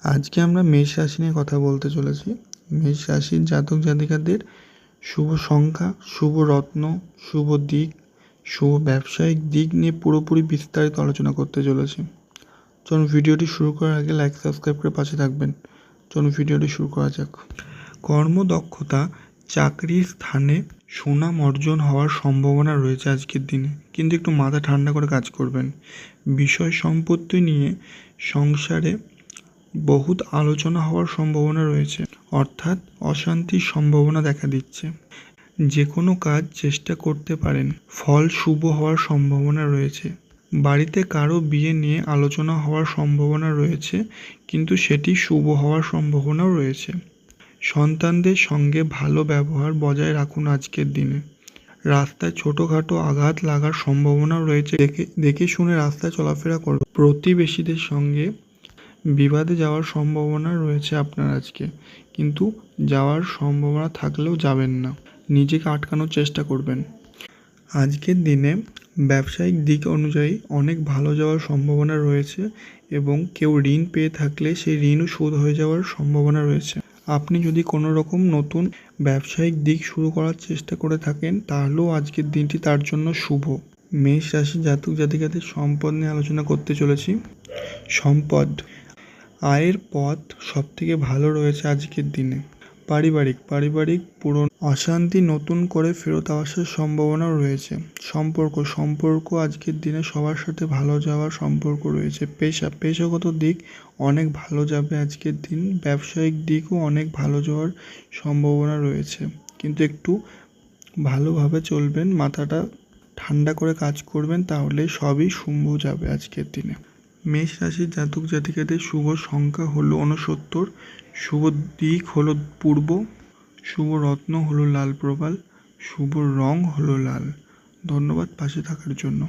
আজকে আমরা মেষ রাশি নিয়ে কথা বলতে চলেছি। মেষ রাশির জাতক জাতিকাদের শুভ সংখ্যা, শুভ রত্ন, শুভ দিক, শুভ ব্যবসায়িক দিক নিয়ে পুরোপুরি বিস্তারিত আলোচনা করতে চলেছি। চলুন ভিডিওটি শুরু করার আগে লাইক সাবস্ক্রাইব করে পাশে থাকবেন। চলুন ভিডিওটি শুরু করা যাক। কর্মদক্ষতা, চাকরির স্থানে সুনাম অর্জন হওয়ার সম্ভাবনা রয়েছে আজকের দিনে, কিন্তু একটু মাথা ঠান্ডা করে কাজ করবেন। বিষয় সম্পত্তি নিয়ে সংসারে বহুত আলোচনা হওয়ার সম্ভাবনা রয়েছে, অর্থাৎ অশান্তির সম্ভাবনা দেখা দিচ্ছে। যে কোনো কাজ চেষ্টা করতে পারেন, ফল শুভ হওয়ার সম্ভাবনা রয়েছে। বাড়িতে কারো বিয়ে নিয়ে আলোচনা হওয়ার সম্ভাবনা রয়েছে, কিন্তু সেটি শুভ হওয়ার সম্ভাবনাও রয়েছে। সন্তানদের সঙ্গে ভালো ব্যবহার বজায় রাখুন আজকের দিনে। রাস্তায় ছোটোখাটো আঘাত লাগার সম্ভাবনাও রয়েছে, দেখে শুনে রাস্তায় চলাফেরা করুন। প্রতিবেশীদের সঙ্গে বিবাদে যাওয়ার সম্ভাবনা রয়েছে আপনার আজকে, কিন্তু যাওয়ার সম্ভাবনা থাকলেও যাবেন না, নিজেকে আটকানোর চেষ্টা করবেন। আজকের দিনে ব্যবসায়িক দিক অনুযায়ী অনেক ভালো যাওয়ার সম্ভাবনা রয়েছে, এবং কেউ ঋণ পেয়ে থাকলে সেই ঋণও শোধ হয়ে যাওয়ার সম্ভাবনা রয়েছে। আপনি যদি কোনো রকম নতুন ব্যবসায়িক দিক শুরু করার চেষ্টা করে থাকেন, তাহলেও আজকের দিনটি তার জন্য শুভ। মেষ রাশি জাতক জাতিকাদের সম্পদ নিয়ে আলোচনা করতে চলেছি। সম্পদ, আয়ের পথ সবথেকে ভালো রয়েছে আজকের দিনে। পারিবারিক পুরনো অশান্তি নতুন করে ফেরত আসার সম্ভাবনাও রয়েছে। সম্পর্ক আজকের দিনে সবার সাথে ভালো যাওয়ার সম্পর্ক রয়েছে। পেশাগত দিক অনেক ভালো যাবে আজকের দিন। ব্যবসায়িক দিকও অনেক ভালো যাওয়ার সম্ভাবনা রয়েছে, কিন্তু একটু ভালোভাবে চলবেন, মাথাটা ঠান্ডা করে কাজ করবেন, তাহলে সবই শুভ যাবে আজকের দিনে। মেষ রাশির জাতক জাতিকাদের শুভ সংখ্যা হলো 69, শুভ দিক হলো পূর্ব, শুভ রত্ন হলো লাল প্রবাল, শুভ রং হলো লাল। ধন্যবাদ পাশে থাকার জন্য।